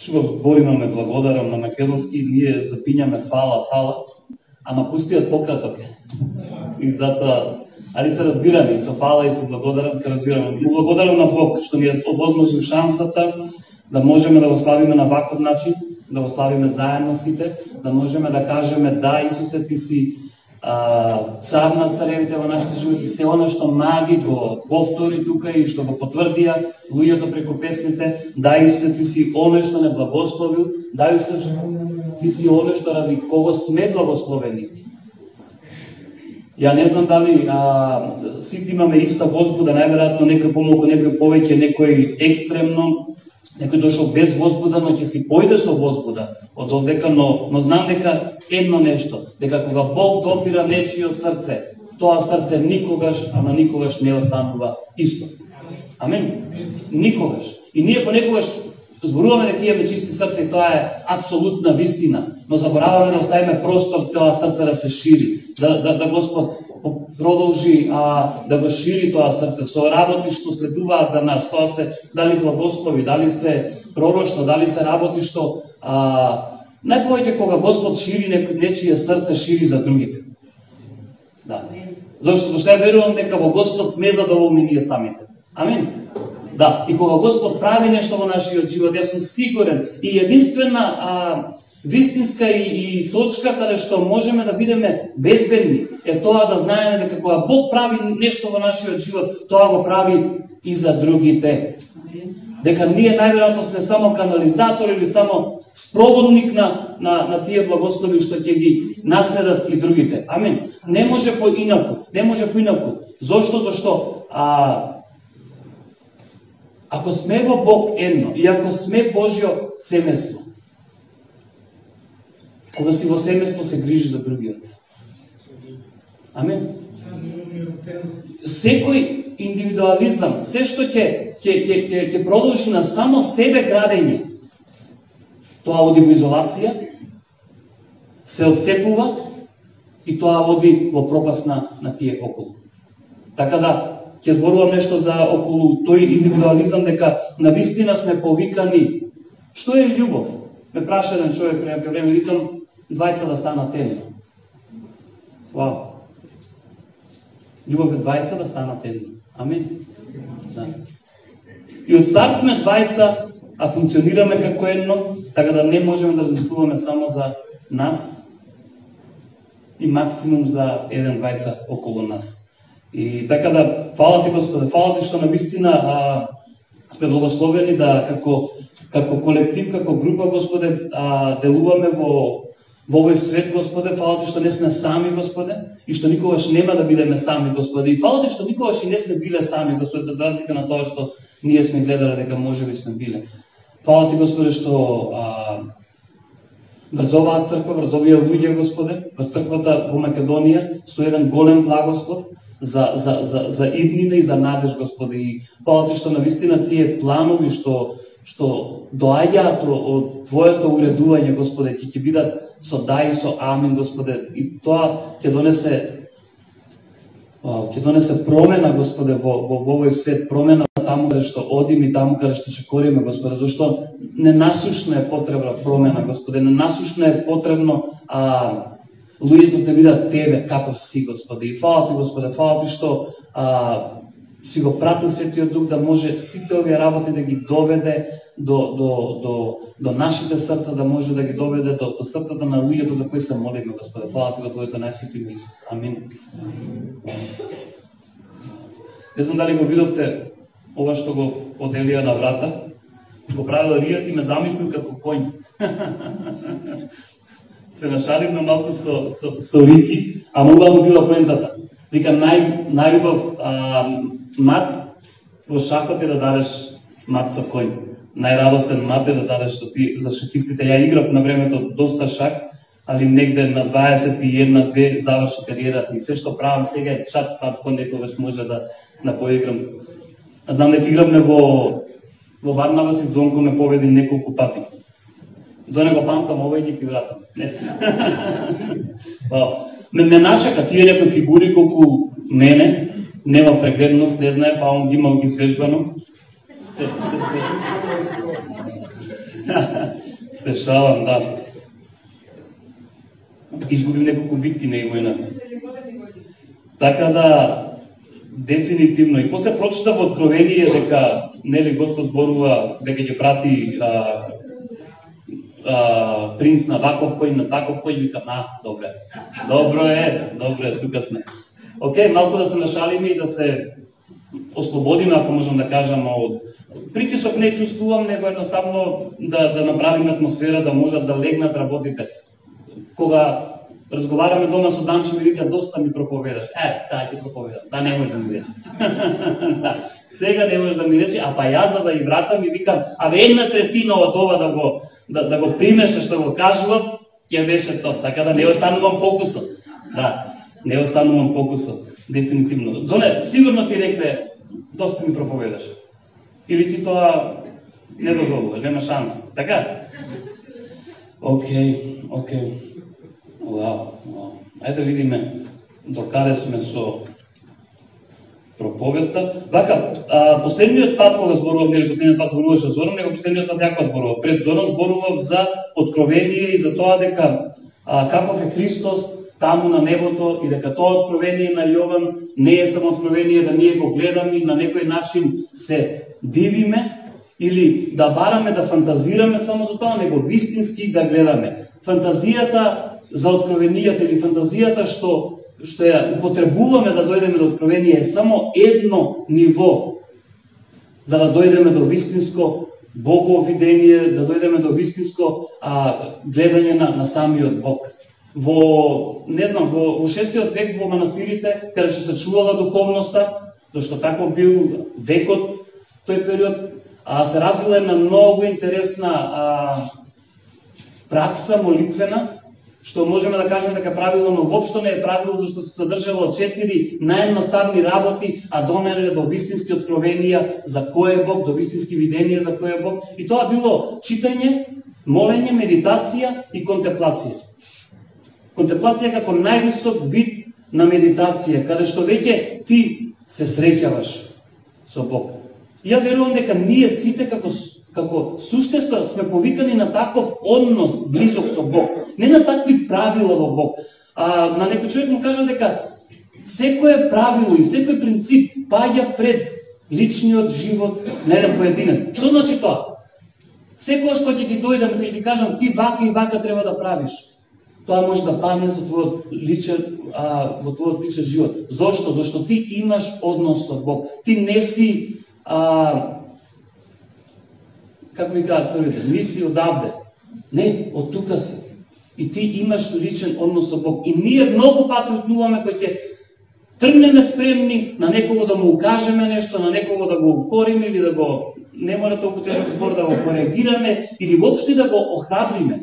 Што го збориме ме благодарам на македонски, ние запињаме фала, ама пустиот пократок. И затоа, али се разбираме, и со фала и со благодарам се разбираме. Благодарам на Бог што ни е овозможил шансата да можеме да го славиме на ваков начин, да го славиме заедно сите, да можеме да кажеме да, Исусе, ти си цар на царевите во нашите животи, се она што Маги го повтори тука и што го потврдија луѓето преку песните, да, Исусе, ти си оној што не благословил, да, Исусе, ти си оној што ради кого сме благословени. Ја не знам дали сите имаме иста возбуда, најверојатно некој помалку, некој повеќе, некој екстремно, некој дошол без возбуда, но ќе си појде со возбуда од овдека, но знам дека едно нешто, дека кога Бог допира нечио срце, тоа срце никогаш, ама никогаш не останува исто. Амин. Никогаш. И ние понекогаш зборуваме дека имаме чисти срце и тоа е апсолутна вистина, но забораваме да оставиме простор тоа срце да се шири, да Господ продолжи да го шири тоа срце со работи што следуваат за нас, тоа се дали благослови, дали се пророштво, дали се работи што најповеќе кога Господ шири нечие срце, шири за другите. Да. Зашто ја верувам дека во Господ сме задоволни ние самите. Амин. Да, и кога Господ прави нешто во нашиот живот, јас сум сигурен и единствена вистинска и точка каде што можеме да бидеме безбедни е тоа да знаеме дека кога Бог прави нешто во нашиот живот, тоа го прави и за другите. Дека ние најверојатно сме само канализатор или само спроводник на тие благослови што ќе ги наследат и другите. Амин. Не може поинаку, не може поинаку. Зошто? Што ако сме во Бог едно и ако сме Божјо семејство, кога си во семејство се грижиш за другиот. Амин. Секој индивидуализам, се што ќе продолжи на само себе градење, тоа води во изолација, се отцепува и тоа води во пропаст на тие околу. Така да, ќе зборувам нешто за околу тој индивидуализам, дека навистина сме повикани. Што е љубов? Ме праша еден човек пред некој време, викам, двајца да станат едно. Вау. Љубов е двајца да станат едно. Амин. Да. И од старт сме двајца, а функционираме како едно, така да не можеме да размислуваме само за нас и максимум за еден двајца околу нас. И така да, фала ти Господе, фала ти што навистина сме благословени да како колектив, како група, Господе, делуваме во овој свет, Господе. Фала ти што не сме сами, Господе, и што никогаш нема да бидеме сами, Господе. И фала ти што никогаш и не сме биле сами, Господе, без разлика на тоа што ние сме гледале дека можеби сме биле. Фала ти, Господе, што врз оваа црква, врз овие луѓе, Господе, врз црквата во Македонија, со еден голем благослов за иднина и за надеж, Господе. И фала ти што навистина тие планови што доаѓаат од Твоето уредување, Господе, ќе бидат со да и со амин, Господе. И тоа ќе донесе промена, Господе, во овој свет, промена таму каде што одиме и таму каде што се кориме, Господе, зашто ненасушно е потребна промена, Господе, ненасушно е потребно луѓето те видат Тебе каков си, Господе. И фала ти, Господе, фала ти што си го пратил Светиот Дух да може сите овие работи да ги доведе до нашите срца, да може да ги доведе до срцата на луѓето за кои се молиме, Господе. Фала ти во Твоето најсвето име, Исус. Амин. Не знам дали го видовте ова што го поделија на врата. Го правил Ријат и ме замислил како коњ. Се нашалив на малку со Рики, ама убаво била поентата. Викам, најубав мат во шахот е да дадеш мат со коњ. Најрадосен мат е да дадеш за шахистите. Ја играв на времето доста шах, али негде на 21-2 заврши кариерата и се што правам сега е чат пат понекогаш може да поиграм. Знам дека игравме во Варнавас и Звонко ме победи неколку пати. За него памтам, овој ги ти вратам. Ме начака тие некои фигури колку мене, нема прегледност, не знае, па он ги имал извежбано. Се шалам, да. Изгубим неколку битки на војната. Така да, дефинитивно. И после прочита во Откровение дека, нели, Господ зборува дека ќе прати принц на ваков кој, на таков кој, вика, добре. Добре, тука сме. Океј, малку да се нашалиме и да се ослободиме, ако можам да кажам, од притисок не чувствувам, него едноставно да направиме атмосфера, да можат да легнат работите. Кога разговараме дома со Данчо, ми вика, доста ми проповедаш. Сега ти проповедам, сега не може да ми рече. Сега не може да ми рече, а па јас да и вратам и викам, една третина од ова да го примеше што го кажував, ќе беше топ. Така да не останувам покусо. Да, не останувам покусо. Дефинитивно. Зоне, сигурно ти рекле, доста ми проповедаш. Или ти тоа не дозволуваш, нема шанса. Така? Океј. Вау. Ајде да видиме докаде сме со проповедта. Вака, последниот пат кога зборував, нели последниот пат зборуваше Зоран, него последниот пат јако зборував. Пред Зоран зборував за откровение и за тоа дека каков е Христос таму на небото и дека тоа откровение на Јован не е само откровение да ние го гледаме и на некој начин се дивиме или да бараме да фантазираме само за тоа, него вистински да гледаме. Фантазијата за откровенијата или фантазијата што ја употребуваме да дојдеме до откровение е само едно ниво за да дојдеме до вистинско Богово видение, да дојдеме до вистинско гледање на самиот Бог. Во 6 век во манастирите, каде што се чувала духовноста, зашто тако бил векот тој период, се развила една многу интересна пракса молитвена, што можеме да кажеме дека правило, но воопшто не е правило, зашто се содржало 4 наједноставни работи, а донеле до вистински откровенија за кој е Бог, до вистински виденија за кој е Бог. И тоа било читање, молење, медитација и контемплација. Контемплација како највисок вид на медитација, каде што веќе ти се среќаваш со Бог. Ја верувам дека ние сите како суштества сме повикани на таков однос близок со Бог. Не на такви правила во Бог. На некој човек му кажа дека секое правило и секој принцип паѓа пред личниот живот на еден поединец. Што значи тоа? Секогаш кога ќе ти дојдам и ќе ти кажам ти вака и вака треба да правиш, тоа може да падне со твојот личен живот. Зошто? Зошто ти имаш однос со Бог. Ти не си како ви кажат црвите, не си одавде. Не, од тука си. И ти имаш личен однос со Бог. И ние многу пати утнуваме кој ќе тргнеме спремни на некого да му укажеме нешто, на некого да го укориме или да го, не мора толку тежок збор, да го коригираме или воопшто да го охрабриме,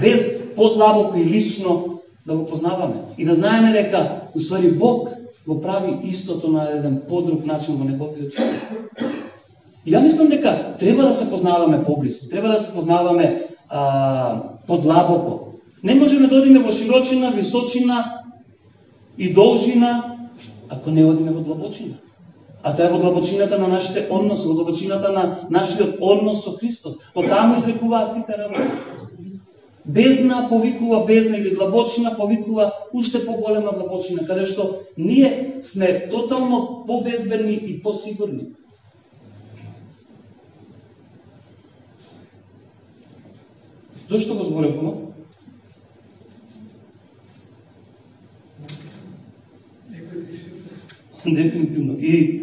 без подлабоко и лично да го познаваме. И да знаеме дека, усвари, Бог го прави истото на еден подруг начин во неговиот живот. И ја мислам дека треба да се познаваме поблиску, треба да се познаваме подлабоко. Не можеме да одиме во широчина, височина и должина, ако не одиме во длабочина. А тоа е во длабочината на нашите односи, во длабочината на нашиот однос со Христос. Од таму излекуваат сите работи. Бездна повикува бездна или длабочина повикува уште поголема длабочина, каде што ние сме тотално побезбедни и посигурни. Зошто го зборев оно? Дефинитивно. И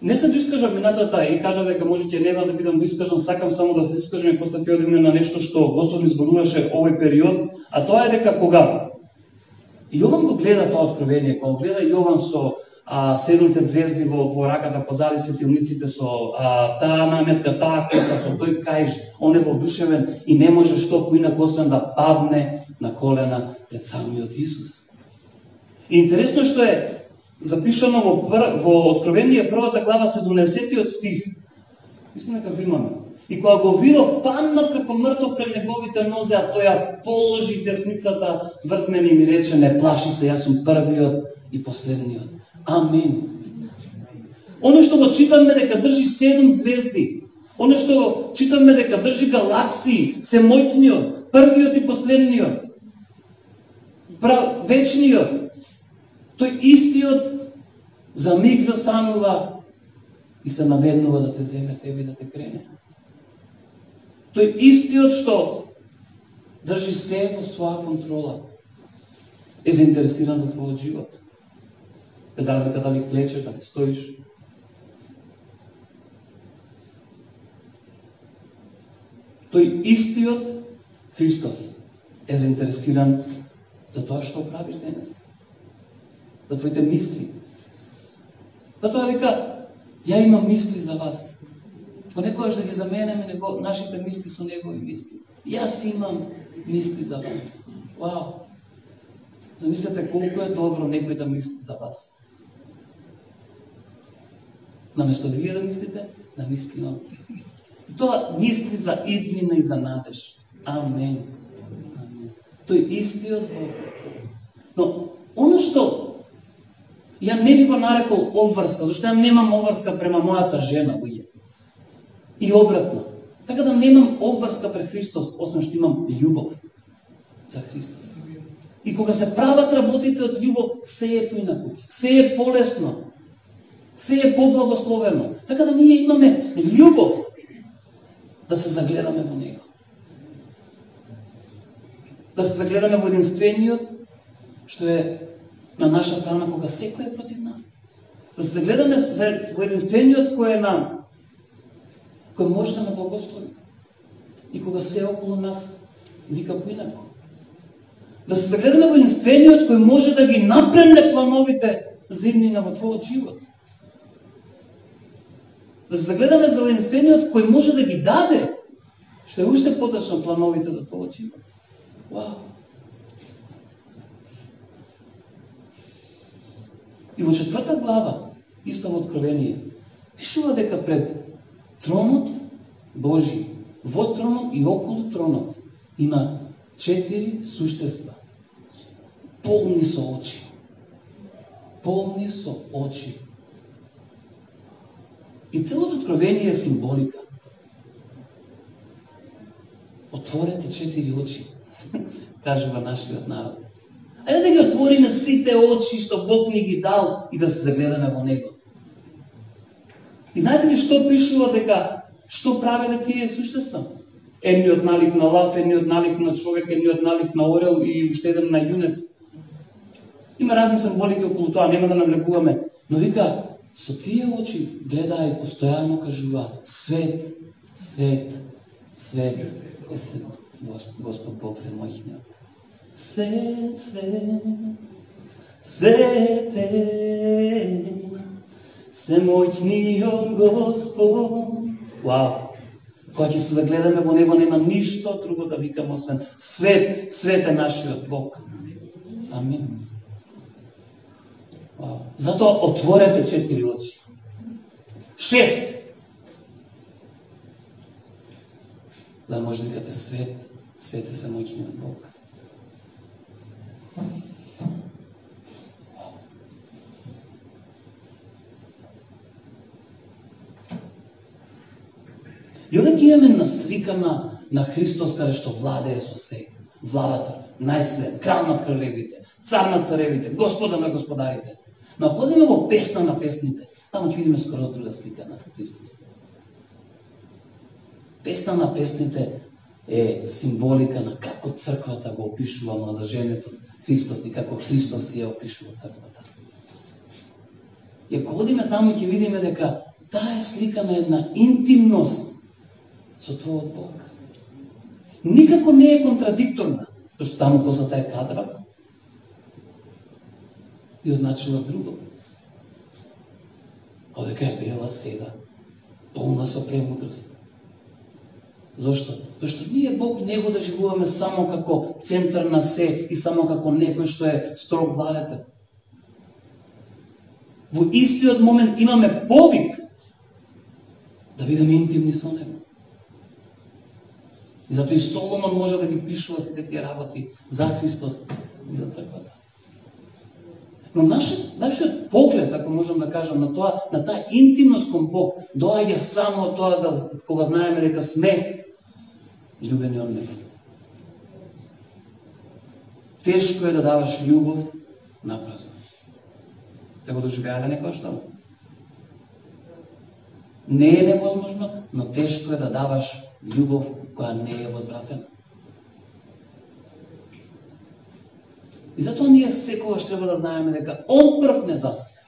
не се доискажам минатата и кажа дека можете нема да бидам доискажан, сакам само да се доискажам и после ќе одиме на нешто што Господ ми зборуваше овој период, а тоа е дека кога Јован го гледа тоа откровение, кога гледа Јован со 7 звезди во раката позади светилниците со таа наметка, таа коса, со тој каиш, он е воодушевен и не може што поинаку освен да падне на колена пред самиот Исус. И интересно што е запишано во Откровение првата глава 70 стих. Мислам дека го имаме. И кога го видов, паднав како мртов пред неговите нозе, а тој ја положи десницата врз мене и ми рече: не плаши се, јас сум првиот и последниот. Амин. Оно што го читаме дека држи 7 звезди, Оно што читаме дека држи галаксии, се мојкниот, првиот и последниот, вечниот, тој истиот за миг застанува и се наведнува да те земе тебе и да те крене. Тој истиот што држи се во своја контрола е заинтересиран за твојот живот. Без разлика дали клечеш, дали стоиш. Тој истиот Христос е заинтересиран за тоа што правиш денес. За твоите мисли. За тоа вика, ја имам мисли за вас. Понекогаш да ги заменеме нашите мисли со негови мисли. Јас имам мисли за вас. Вау! Замислете колку е добро некој да мисли за вас. Наместо вие да мислите, да мисли он. И тоа мисли за иднина и за надеж. Амен. Амен. Тој истиот Бог. Но, оно што ја не би го нарекол обврска, зашто ја немам обврска према мојата жена, луѓе. И обратно. Така да немам обврска пред Христос, освен што имам љубов за Христос. И кога се прават работите од љубов, се е поинаку, се е полесно, се е поблагословено. Така да ние имаме љубов да се загледаме во Него. Да се загледаме во единствениот, што е на наша страна кога секој е против нас. Да се загледаме во единствениот кој е на кој може да ме благослови. И кога се околу нас вика поинаку. Да се загледаме во единствениот кој може да ги напремне плановите за иднина во твојот живот. Да се загледаме за единствениот кој може да ги даде, што е уште поточно плановите за твојот живот. Вау! И во 4 глава, исто во Откровение, пишува дека пред тронот Божи, во тронот и околу тронот, има 4 суштества. Полни со очи. Полни со очи. И целото Откровение е символика. Отворете 4 очи, кажува нашиот народ. Ајде да ги отвориме сите очи што Бог ни ги дал и да се загледаме во Него. И знаете ли што пишува дека што правеле тие суштества? Едниот налик на лав, едниот налик на човек, едниот налик на орел и уште еден на јунец. Има разни символики околу тоа, нема да навлекуваме. Но вика, со тие очи гледа и постојано кажува свет, свет, свет е се Господ Бог се мојхниот. Свет, свет, свет е се мојхниот Господ. Вау! Кога ќе се загледаме во Него, нема ништо друго да викаме освен свет, свет е нашиот Бог. Амин. Вау. Затоа отворете 4 очи. 6. За да може да викате свет, свет е се мојхниот Бог. И одеќе имаме наслика на Христос, каде што владее со се. Владател, најсвет, крал над кралевите, цар над царевите, господар на господарите. Но ако одиме во песна на песните, таму ќе видиме скоро друга слика на Христос. Песна на песните е символика на како црквата го опишува младоженецот Христос и како Христос си ја опишува црквата. И ако одиме таму ќе видиме дека таа е слика на една интимност со твојот Бог. Никако не е контрадикторна, зашто таму косата е кадрава и означува друго. Одека е бела седа, полна со премудрост. Зошто? Зашто ние Бог не го доживуваме само како центар на се и само како некој што е строг владетел. Во истиот момент имаме повик да бидеме интимни со Него. И затоа и Соломон може да ги пишува сите тие работи за Христос и за црквата. Но нашиот поглед, ако можам да кажам, на таа интимност кон Бог, доаѓа само од тоа кога знаеме дека сме љубени од Него. Тешко е да даваш љубов напразно. Сте го доживеале некојаш тоа? Не е невозможно, но тешко е да даваш љубов која не е возвратена. И затоа ние секогаш треба да знаеме дека Он прв не застика.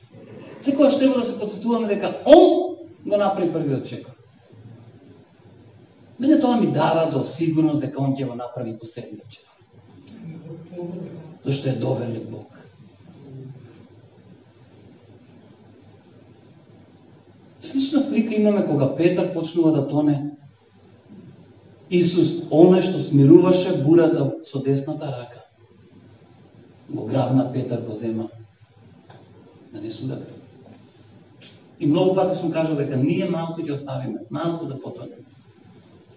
Секогаш треба да се подсетуваме дека Он го направи првиот чекор. Мене тоа ми дава до сигурност дека Он ќе го направи последниот чекор. Зашто е доверлив Бог. Слична слика имаме кога Петар почнува да тоне. Исус, оној што смируваше бурата со десната рака, го грабна Петар, го зема да не се удари. И многу пати сум кажал дека ние малку ќе оставиме, малку да потоне,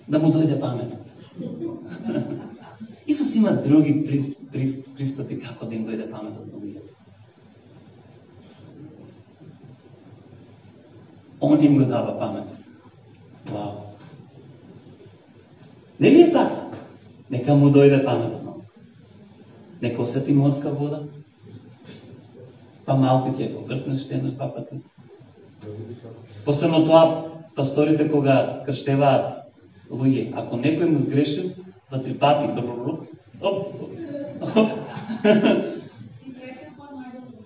да му дојде памет. Исус има други пристапи како да им дојде памет од луѓето. Он им го дава памет. Вау! Не ли е така? Нека му дојде памет од малку. Нека осети морска вода, па малку ќе го брцнеш еднаш-два пати. Посебно тоа, пасторите кога крштеваат луѓе, ако некој му сгрешил, 2-3 пати,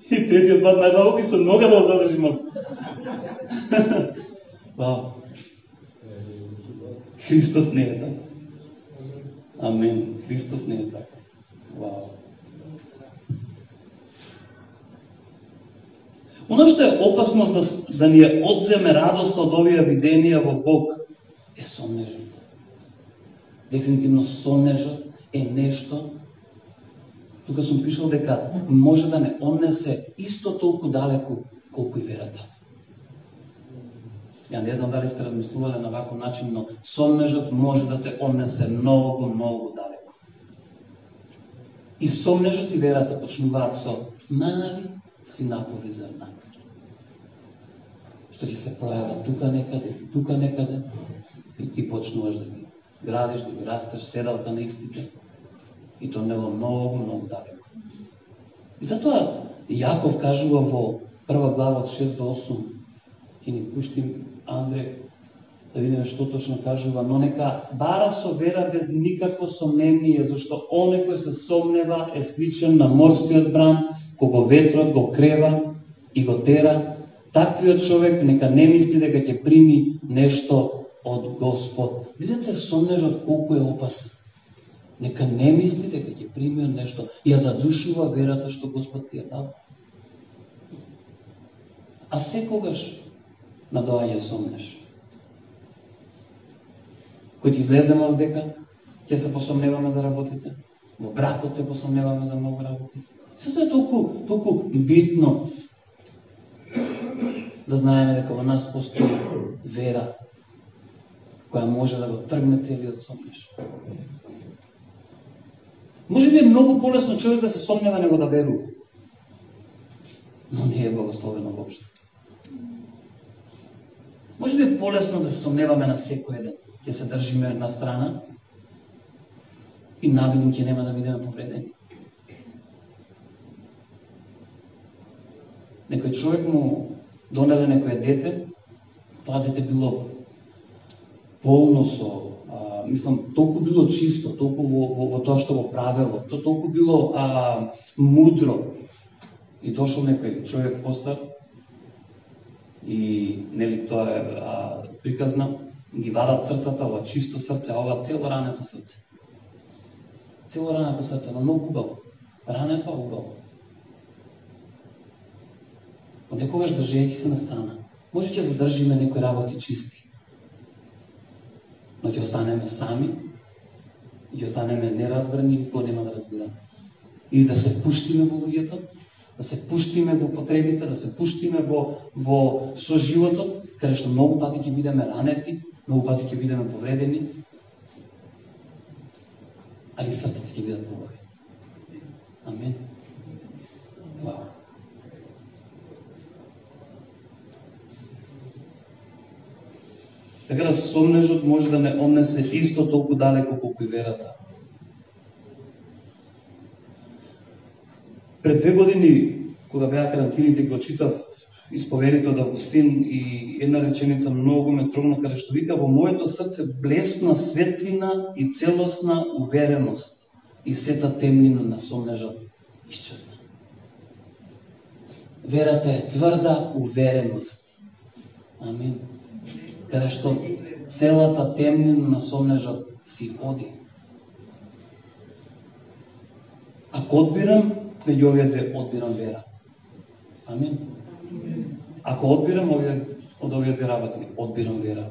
и третиот пат најдолго и со нога да задржи малку. Вау! Христос не е така. Амен. Христос не е така. Вау! Оно што е опасност да ни е одземе радоста од овие виденија во Бог е сомнежот. Дефинитивно сомнежот е нешто, тука сум пишал дека може да не однесе исто толку далеку колку и верата. Ја не знам дали сте размислувале на ваков начин, но сомнежот може да те однесе многу, многу далеку. И сомнежот и верата почнуваат со мали синапови зрна, што ќе се пројават тука некаде, и ти почнуваш да ги градиш, да ги растеш, седалка на истите, и то него многу, многу далеко. И затоа Јаков кажува во прва глава од 6 до 8, ќе ни пуштим Андре да видиме што точно кажува, но нека бара со вера без никакво сомнение, зашто оној кој се сомнева е сличен на морскиот бран, кога ветрот го крева и го тера. Таквиот човек нека не мисли дека ќе прими нешто од Господ. Видете сомнежот колку е опасен. Нека не мисли дека ќе прими нешто. Ја задушува верата што Господ ти ја дал. А секогаш надоаѓа сомнеж. Кој ти излеземе од дека ќе се посомневаме за работите, во бракот се посомневаме за многу работи. Сето е толку битно да знаеме дека во нас постои вера која може да го тргне целиот сомнеж. Може би е многу полесно човек да се сомнева него да верува, но не е благословено воопшто. Може би е полесно да се сомневаме на секој ден, ќе се држиме на страна и навидим ќе нема да бидеме повредени. Некој човек му донеле некој дете, тоа дете било полно со, толку било чисто, толку во тоа што го правело, то толку било мудро. И дошол некој човек постар, и нели тоа е приказна, ги вадат срцата, ова чисто срце, а ова цело рането срце. Цело рането срце, но многу убаво. Рането убаво. Понекогаш држејќи се на страна, може ќе задржиме некои работи чисти, но ќе останеме сами и ќе останеме неразбрани и никој нема да разбираме. И да се пуштиме во луѓето, да се пуштиме во потребите, да се пуштиме во соживотот, каде што многу пати ќе бидеме ранети, многу пати ќе бидеме повредени, али срцата ќе бидат побави. Амен. Вау. Така да сомнежот може да не однесе исто толку далеко колку и верата. Пред 2 години, кога беа карантините, го читав исповедите од Августин и една реченица многу ме трогна, каде што вика: во моето срце блесна светлина и целосна увереност и сета темнина на сомнежот исчезна. Верата е тврда увереност. Амин. Каде што целата темнина на сомнежот си оди. Ако одбирам, меѓу овие две одбирам вера. Амин. Ако одбирам од овие две работи, одбирам вера.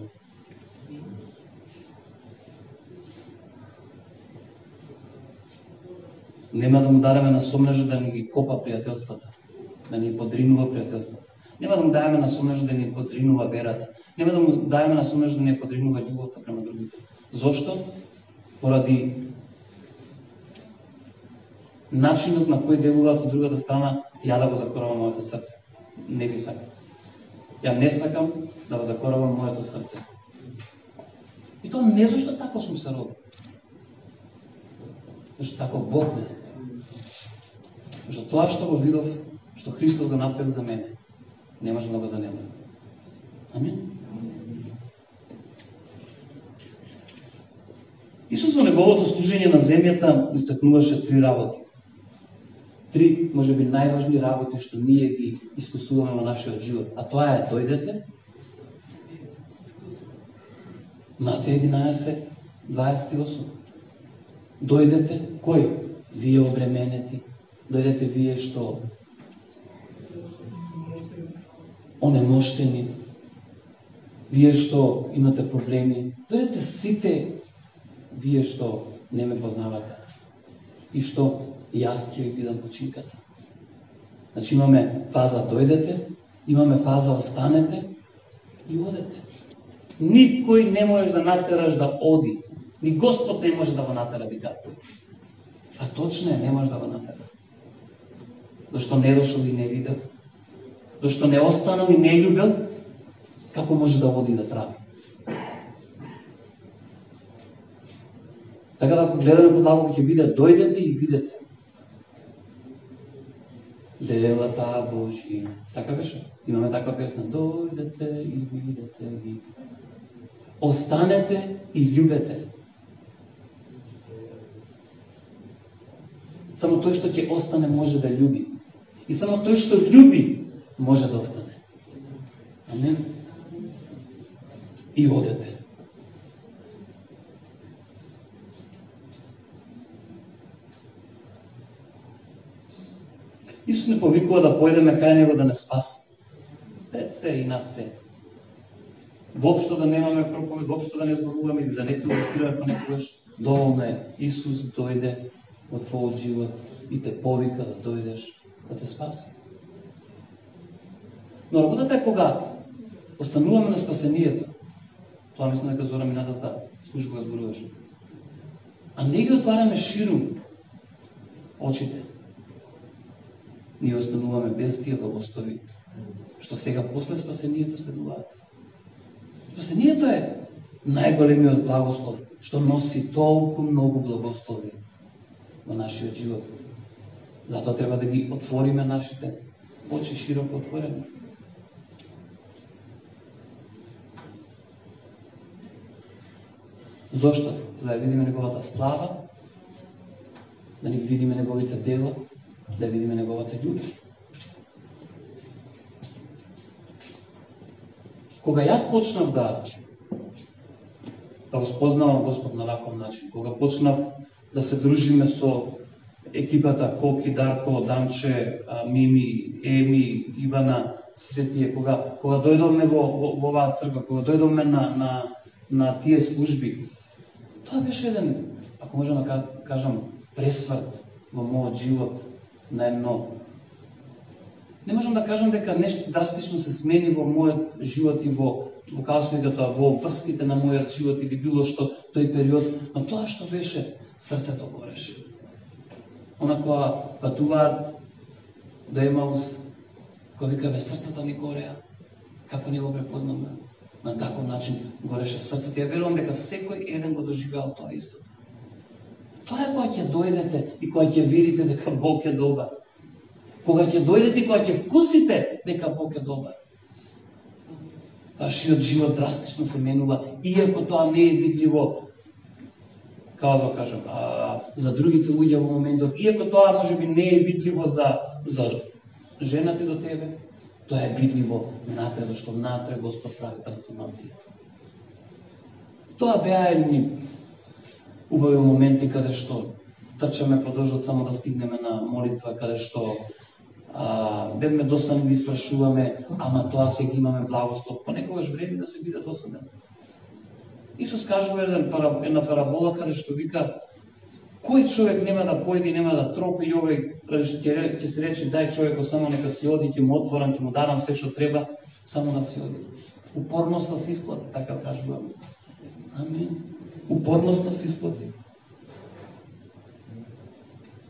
Нема да му дадеме на сомнежот да ни ги копа пријателствата, да ни подринува пријателствата. Нема да му даеме на сомнежот да ни подринува верата. Нема да му даеме на сомнежот да ни подринува љубовта према другите. Зошто? Поради начинот на кој делуваат од другата страна, ја да го закоравам моето срце. Не би сакам. Ја не сакам да го закоравам моето срце. И тоа не зашто тако сум се родил. Зашто тако Бог не сте. Зашто тоа што го видов, што Христос го направил за мене, не можам да го занемарам. Амин. Исус во неговото служење на земјата истакнуваше 3 работи. 3, може би, најважни работи што ние ги искусуваме во нашиот живот. А тоа е: дојдете. Матеј 11:28. Дојдете, кој? Вие обременети. Дојдете вие што онемоштени. Вие што имате проблеми. Дојдете сите вие што не ме познавате. И што јас ќе ви бидам починката. Значи имаме фаза дојдете, имаме фаза останете и одете. Никој не можеш да натераш да оди. Ни Господ не може да го натера, вика тој. А точно е, не може да го натера. Зашто не дошол и не видел, зашто не останал и не љубел, како може да оди да прави? Така да, ако гледаме подлабоко, ќе биде: дојдете и видете. Делата Божи. Така беше. Имаме таква песна: дојдете и видете ги. Останете и љубете. Само тој што ќе остане може да љуби. И само тој што љуби може да остане. Амин. И одете. Исус не повикува да појдеме кај Него да не спаси. Пред се и над се. Воопшто да немаме проповед, воопшто да не зборуваме или да не философираме понекогаш. Доволно е. Исус дојде во твојот живот и те повика да дојдеш да те спаси. Но работата е кога остануваме на спасението. Тоа мислам дека Зора минатата служба го зборуваше. А не ги отвараме ширум очите. Ние остануваме без тие благослови, што сега после спасението следуваат. Спасението е најголемиот благослов, што носи толку многу благослови во нашиот живот. Затоа треба да ги отвориме нашите очи широко отворени. Зошто? За да видиме Неговата слава, да ги видиме Неговите дела, да видиме Неговата љубов. Кога јас почнав да го спознавам Господ на ваков начин, кога почнав да се дружиме со екипата Коки, Дарко, Дамче, Мими, Еми, Ивана, сите тие, кога дојдовме во оваа црква, кога дојдовме на тие служби, тоа беше еден, ако можам да кажам, пресврт во мојот живот на едно. Не можам да кажам дека нешто драстично се смени во мојот живот и во тоа, во врските на мојот живот или било што тој период, но тоа што беше, срцето гореше. Она која патуваат до Емаус, која вика: бе, срцата ми гореа, како не го препознаме. На таков начин гореше срцето. Ја верувам дека секој еден го доживеал тоа исто. Тоа е кога ќе дојдете и кога ќе видите дека Бог е добар. Кога ќе дојдете и кога ќе вкусите дека Бог е добар. Вашиот живот драстично се менува, иако тоа не е видливо, како да кажам, за другите луѓе во моментот, иако тоа можеби не е видливо за жената до тебе, тоа е видливо напред, што внатре Господ прави трансформација. Тоа беа едни убави моменти каде што трчаме подолжот само да стигнеме на молитва, каде што бевме досадни да испрашуваме, ама тоа сега имаме благослов. Понекогаш вреди да се биде досаден. Исус кажува една парабола каде што вика кој човек нема да појде, нема да тропи и овој ќе се рече дај човекот само нека си оди, ќе му отворам, ќе му дарам се што треба, само да си оди. Упорноста се исплати, така кажуваме. Амин. Упорноста се исплати.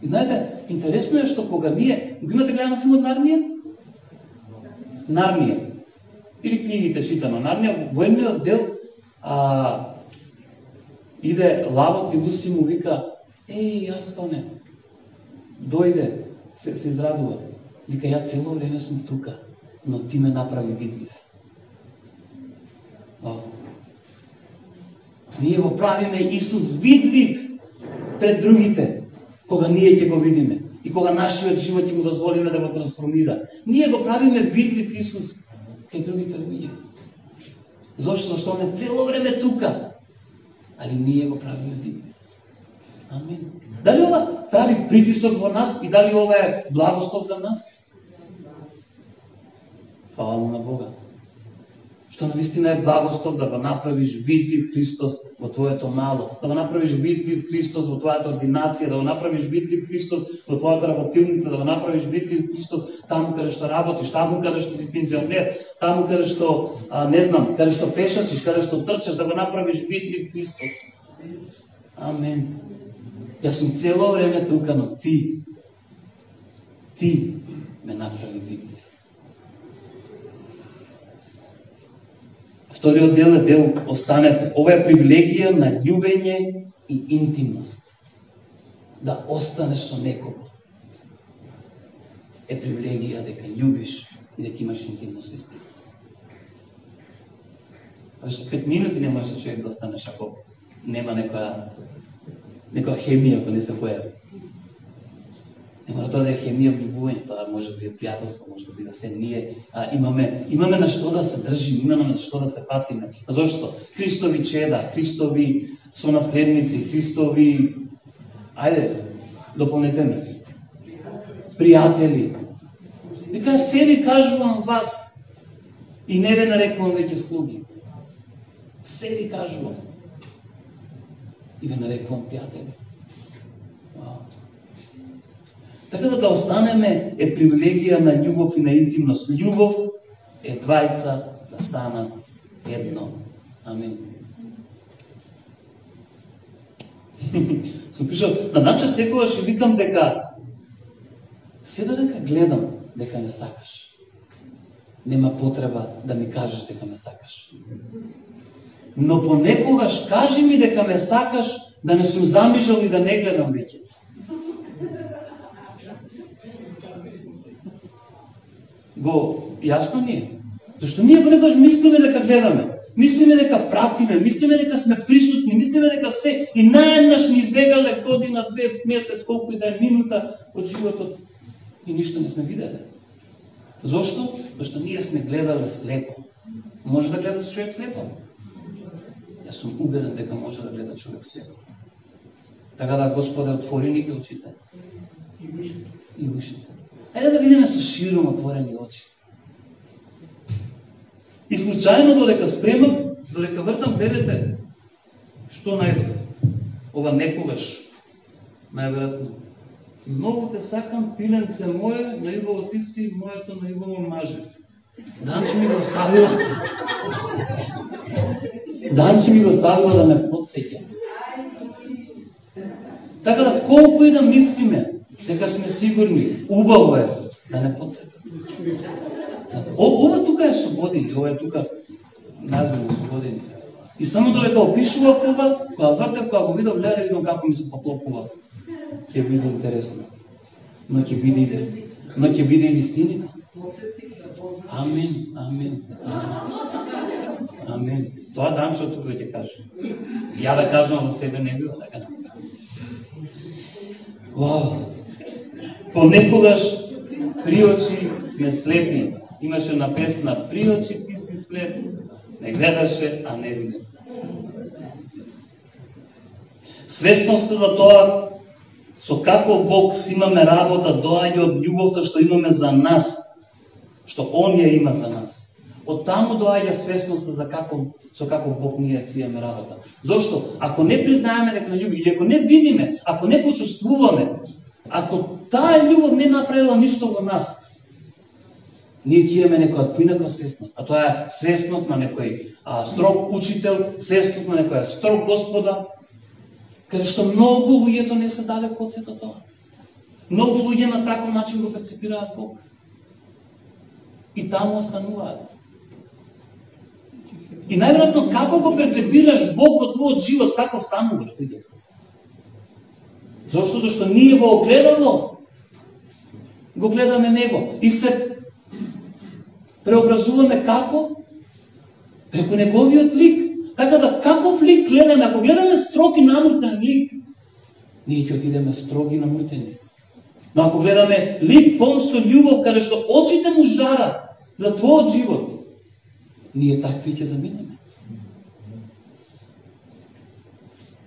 И знаете, интересно е што кога ние го имате гледано филмот Нарнија? Нарнија. Или книгите читано Нарнија, во едниот дел иде лавот и Луси му вика Арстоне, дојде, се израдува. Вика, ја цело време сум тука, но ти ме направи видлив. Ние го правиме Исус видлив пред другите, кога ние ќе го видиме и кога нашиот живот ќе му дозволиме да го трансформира. Ние го правиме видлив Исус кај другите луѓе. Зошто? Што не цело време тука, али ние го правиме видлив. Амин. Дали ова прави притисок во нас и дали ова е благослов за нас? Фала му на Бога. Што навистина е благослов да го направиш видлив Христос во твоето мало, да го направиш видлив Христос во твојата ординација, да го направиш видлив Христос во твојата работилница, да го направиш видлив Христос таму каде што работиш, таму каде што си пензионер, таму каде што, не знам, каде што пешачиш, каде што трчаш, да го направиш видлив Христос. Амен. Јас сум цело време тука, но ти ме направи видлив. Вториот дел е дел останете. Ова е привилегија на љубење и интимност. Да останеш со некого. Е привилегија дека љубиш и дека имаш интимност со тие. Веќе 5 минути не можеш човек да останеш ако нема некоја хемија, ако не се појави. Не мора тоа да е хемија влюбување, тоа може да биде пријателство, може да биде се ние. Имаме на што да се држиме, имаме на што да се патиме. Зошто? Христови чеда, Христови сонаследници, Христови... Ајде, дополнете ме. Пријатели. Вика, се ви кажувам вас и не ве нарекувам веќе слуги. Се ви кажувам. И ве нарекувам пријатели. Така да останеме е привилегија на љубов и на интимност. Љубов е двајца да станат едно. Амин. Сум пишал, на данча секогаш викам дека се додека гледам дека ме сакаш, нема потреба да ми кажеш дека ме сакаш. Но понекогаш кажи ми дека ме сакаш, да не сум замишал и да не гледам веќе. Го јасно ни е. Зашто ние понекогаш мислиме дека гледаме, мислиме дека пратиме, мислиме дека сме присутни, мислиме дека се и наеднаш ни избегале година, 2 месец, колку и да е минута од животот и ништо не сме виделе. Зошто? Зашто ние сме гледале слепо. Може да гледа човек слепо? Јас сум убеден дека може да гледа човек слепо. Така да Господе отвори ни ги очите. И ушите. Ајде да видиме со широм отворени очи. И случајно додека спремам, додека вртам, гледате што најдов. Ова некогаш, најверојатно. Многу те сакам, пиленце мое, најубаво ти си, моето најубаво маже. Данче ми го оставила. Данче ми го оставила да ме подсеќа. Така да колку и да мислиме дека сме сигурни, убаво е да не подсетат. Ова тука е слободили, ова е тука Назборни со години. И само додека опишував ова, кога вртев, кога го видов, гледа, видам како ми се поклопува. Ќе биде интересно. Но ќе биде и вистината. Амин, амин. Амин. Тоа Данчо тука ќе каже. Ја да кажам за себе не било така. Вау. Понекогаш при очи сме слепи. Имаше на песна при очи ти си слеп. Не гледаше, а не виде. Свесноста за тоа со како Бог си имаме работа доаѓа од љубовта што имаме за нас, што Он ја има за нас. Од таму доаѓа свесноста за со како Бог ние си имаме работа. Зошто? Ако не признаеме дека на љуби, или ако не видиме, ако не почувствуваме, ако таа љубов не направила ништо во нас, ние ќе имаме некоја поинаква свесност, а тоа е свесност на некој строг учител, свесност на некоја строг господа, каде што многу луѓето не се далеко од сето тоа. Многу луѓе на таков начин го перцепираат Бог. И таму остануваат. И најверојатно како го перцепираш Бог во твојот живот, таков стануваш ти. Зошто? Зашто ние во огледало го гледаме Него и се преобразуваме како? Преку Неговиот лик. Така да, каков лик гледаме? Ако гледаме строг и намртен лик, ние ќе отидеме строги и намртени. Но ако гледаме лик полн со љубов, каде што очите му жарат за твојот живот, ние такви ќе заминеме.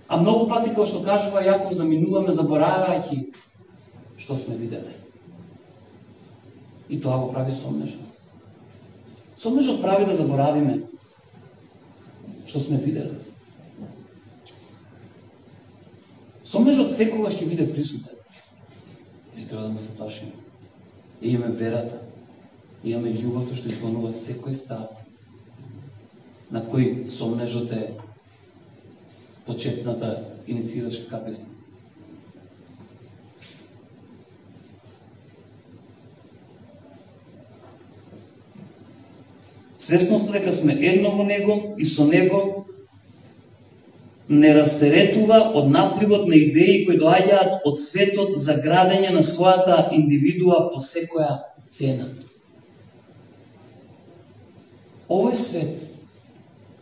А многу пати, како што кажува Јаков, заминуваме заборавајќи што сме виделе. И тоа го прави сомнежот. Сомнежот прави да заборавиме што сме видели. Сомнежот секогаш ќе биде присутен. И треба да му се плашиме. И имаме верата, и имаме љубовта што изгонува секој страх, на кој сомнежот е почетната инициирачка капеста. Свесноста дека сме едно во Него и со Него не растеретува од напливот на идеи кои доаѓаат од светот за градење на својата индивидуа по секоја цена. Овој свет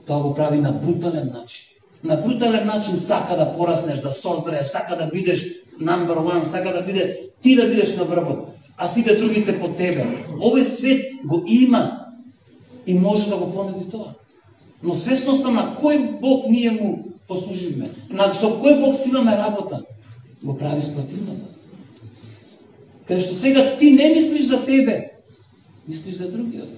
тоа го прави на брутален начин. На брутален начин сака да пораснеш, да созрееш, сака да бидеш number one, сака да биде ти да бидеш на врвот, а сите другите по тебе. Овој свет го има и може да го понуди тоа. Но свесноста на кој Бог ние му послужиме, со кој Бог си имаме работа, го прави спротивното. Каде што сега ти не мислиш за тебе, мислиш за другиот.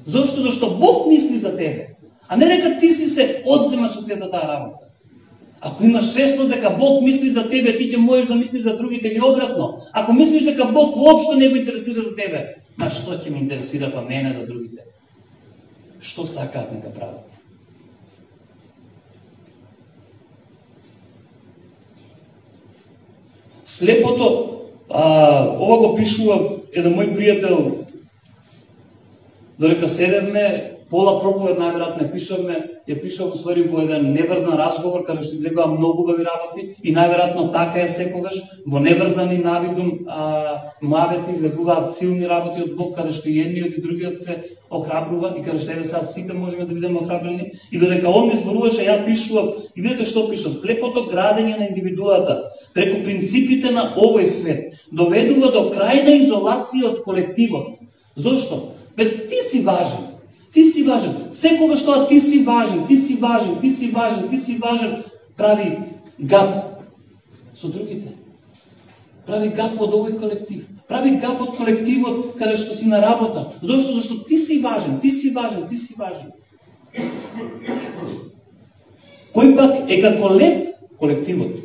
Зошто? Зашто Бог мисли за тебе, а не дека ти си се одземаш од сета таа работа. Ако имаш свесност дека Бог мисли за тебе, ти ќе можеш да мислиш за другите или обратно. Ако мислиш дека Бог воопшто не го интересира за тебе, на што ќе ме интересира па мене за другите? Што сакаат нека прават? Слепото, ова го пишува еден мој пријател, додека седевме, пола проповед најверојатно ја пишав усвари во еден неврзан разговор, каде што излегува многу убави работи и најверојатно така е секогаш, во неврзани навидум муабети излегуваат силни работи од Бог, каде што и едниот и другиот се охрабрува и каде што еве сега сите можеме да бидеме охрабрени и додека он ми зборуваше, ја пишував и видите што пишав, слепото градење на индивидуата преку принципите на овој свет доведува до крајна изолација од колективот. Зошто? Бе, ти си важен. Ти си важен. Секогаш тоа ти си важен, ти си важен, ти си важен, ти си важен, прави гап со другите. Прави гап од овој колектив. Прави гап од колективот каде што си на работа. Зошто? Зашто ти си важен, ти си важен, ти си важен. Кој пак е како леп колективот.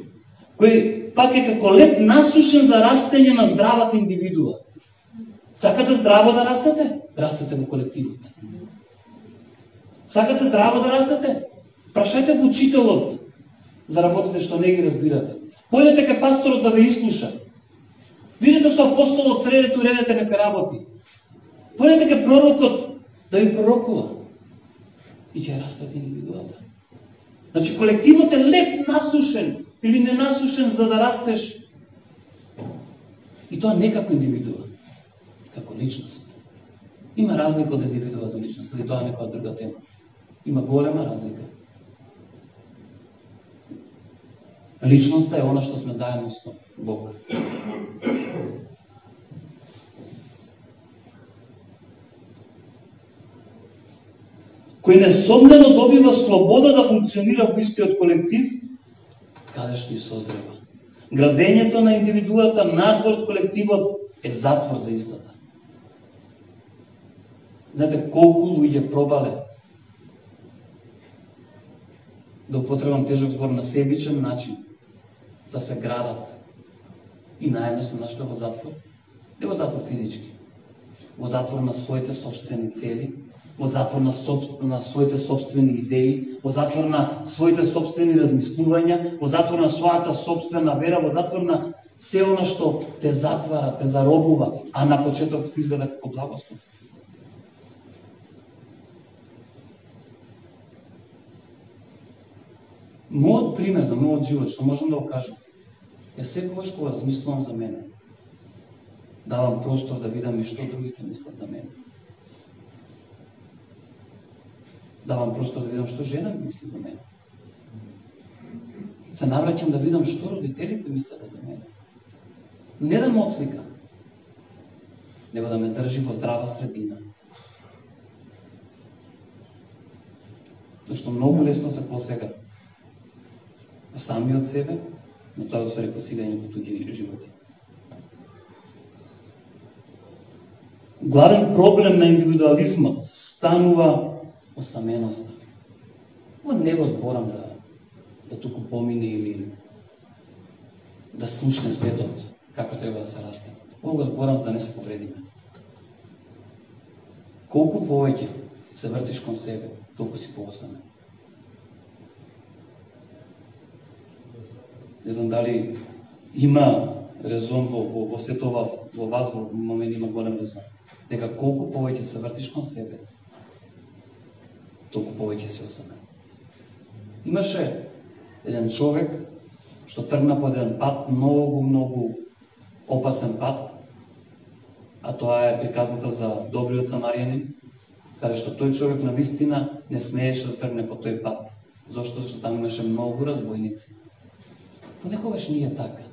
Кој пак е како леп насушен за растење на здравата индивидуа. Сакате здраво да растете? Растете во колективот. Сакате здраво да растете? Прашајте го учителот за работите што не ги разбирате. Појдете кај пасторот да ве изслуша. Видете со апостолот средете и уредете некои работи. Појдете кај пророкот да ви пророкува. и ќе растат индивидуата. Значи, колективот е леп насушен или не насушен за да растеш. И тоа не како индивидуа, како личност. Има разлика од индивидуа до личност, или тоа е некоја друга тема. Има голема разлика. Личноста е она што сме заедно со Бог. Кој несомнено добива слобода да функционира во истиот колектив, каде што и созрева. Градењето на индивидуата надвор од колективот е затвор за истата. Знаете колку луѓе пробале да употребам тежок збор на себичен начин да се градат и наедно се нашли во затвор. Не во затвор физички, во затвор на своите собствени цели, во затвор на своите собствени идеи, во затвор на своите собствени размислувања, во затвор на својата собствена вера, во затвор на се она што те затвара, те заробува, а на почетокот изгледа како благослов. Мојот пример за мојот живот, што можам да го кажам, е секогаш кога размислувам за мене, давам простор да видам и што другите мислат за мене. Давам простор да видам што жена ми мисли за мене. Се навраќам да видам што родителите мислат за мене. Не да ме отслика, него да ме држи во здрава средина. Зашто многу лесно се посега по самиот себе, но тоа е усвари посегање по туѓи животи. Главен проблем на индивидуализмот станува осаменоста. Ова не го зборам да туку помине или да слушне светот како треба да се расте. Ова го зборам за да не се повредиме. Колку повеќе се вртиш кон себе, толку си поосамен. Не знам дали има резон во сето ова, во вас во момент има голем резон. Дека колку повеќе се вртиш кон себе, толку повеќе си осамен. Имаше еден човек што тргна по еден пат, многу опасен пат, а тоа е приказната за добриот самарјанин, каде што тој човек на вистина не смееше да тргне по тој пат. Зошто? Зашто таму имаше многу разбойници. Понекогаш не е така.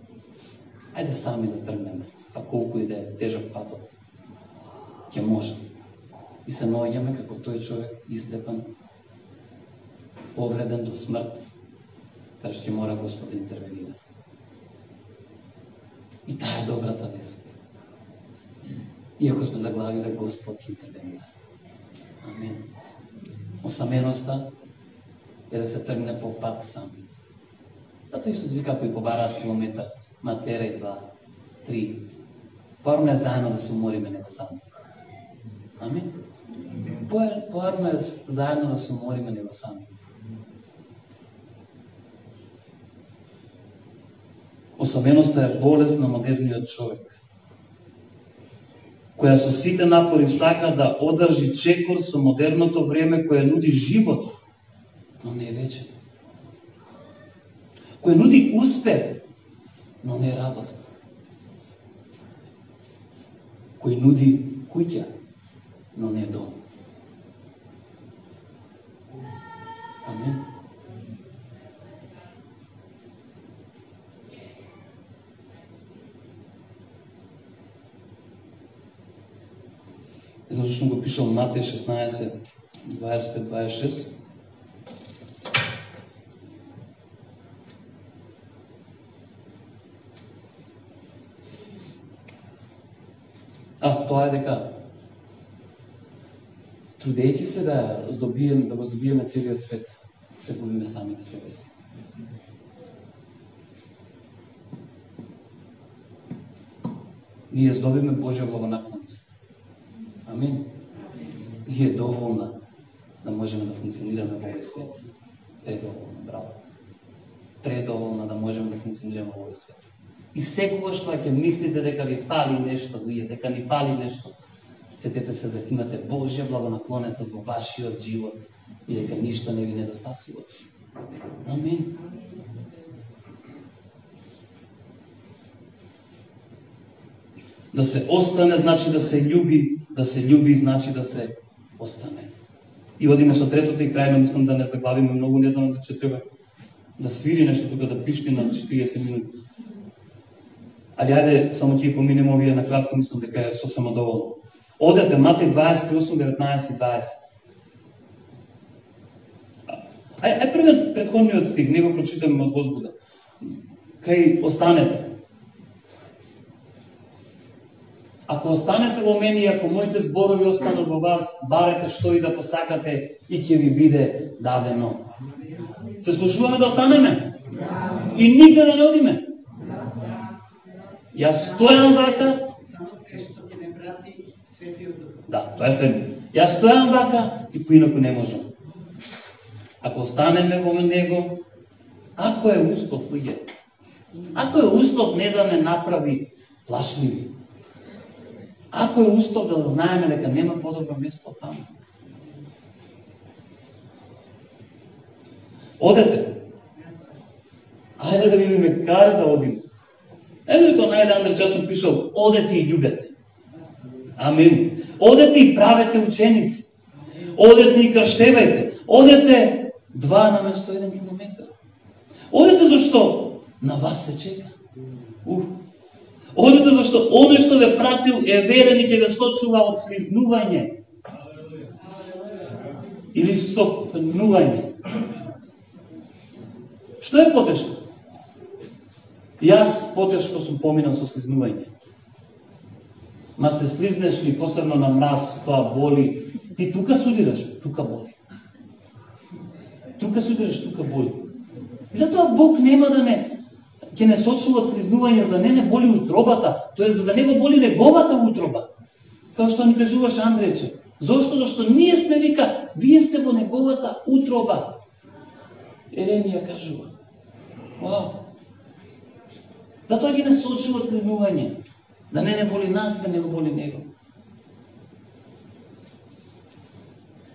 Ајде сами да тргнеме, па колку и да е тежок патот, ќе може. И се наоѓаме како тој човек излепан, повреден до смрт, каде што ќе мора Господ да интервенира. И таа е добрата вест. Иако сме заглавиле Господ ќе интервенира. Амин. Осаменоста е да се тргне по пат сами. Зато Исус вика кои побараат километар, ма терај 2, 3. Поарно е заедно да се умориме него сами. Амин. Поарно е заедно да се умориме него сами. Осаменоста е болест на модерниот човек, која со сите напори сака да одржи чекор со модерното време кое нуди живот, но не е вечен. Кој нуди успех, но не радост. Кој нуди куќа, но не дом. Амин. Зашто го пишал Матеј 16, 25-26. Тоа е дека трудејќи се да го здобиеме целиот свет, се губиме самите себе си. Ние здобиме Божја благонаклонност. Амин. И е доволна да можеме да функционираме во овој свет. Предоволна, браво. Предоволна да можеме да функционираме во овој свет. И секогаш кога ќе мислите дека ви фали нешто, дека ни фали нешто, сетете се дека имате Божја благонаклонетост во вашиот живот и дека ништо не ви недостасува. Амин. Да се остане значи да се љуби значи да се остане. И одиме со третото и крајно, мислам да не заглавиме многу, не знам да ќе треба да свири нешто тука, да пишни на 40 минути. Али ајде, само ќе поминеме овие на кратко, мислам дека е сосема доволно. Одете, Матеј 28, 19 и 20. Ај предходниот стих, не го прочитаме од возбуда. Кај останете. Ако останете во мене и ако моите зборови останат во вас, барете што и да посакате и ќе ви биде дадено. Се слушуваме да останеме? И нигде да не одиме? Јас стојам вака. Да, тоа е следно. Јас стојам вака и поинаку не можам. Ако останеме во него, ако е услов, луѓе, ако е услов не да ме направи плашливи, ако е услов да знаеме дека нема подобро место таму. Одете. Ајде да видиме каде да одиме. Ето како најде Андре часом пишал, одете и љубете. Амин. Одете и правете ученици. Одете и крштевајте. Одете 2 наместо 1 километар. Одете зашто на вас се чека. Одете зашто оној што ве пратил е верен и ќе ве сочува од слизнување. Или сопнување. Што е потешко? Јас потешко сум поминал со слизнување. Ма се слизнеш ли посебно на мраз, тоа боли. Ти тука судираш, тука боли. Тука судираш, тука боли. И затоа Бог нема да ќе не сочува од слизнување, за да не боли утробата, тоа за да не го боли неговата утроба. Као што ни кажуваше Андрејче. Зошто? Зашто ние сме, вика, вие сте во неговата утроба. Еремија кажува. Вау. Затоа ќе не сочува од слизнување. Да не боли нас и да не го боли него.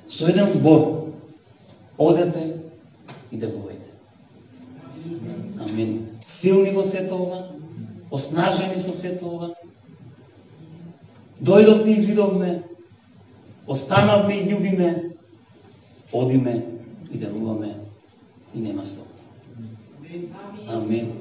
Со еден збор, одете и делувајте. Амин. Силни во сето ова, оснажени со сето ова. Дојдовме и видовме, останавме и љубиме, одиме и делуваме и нема стоп. Амин.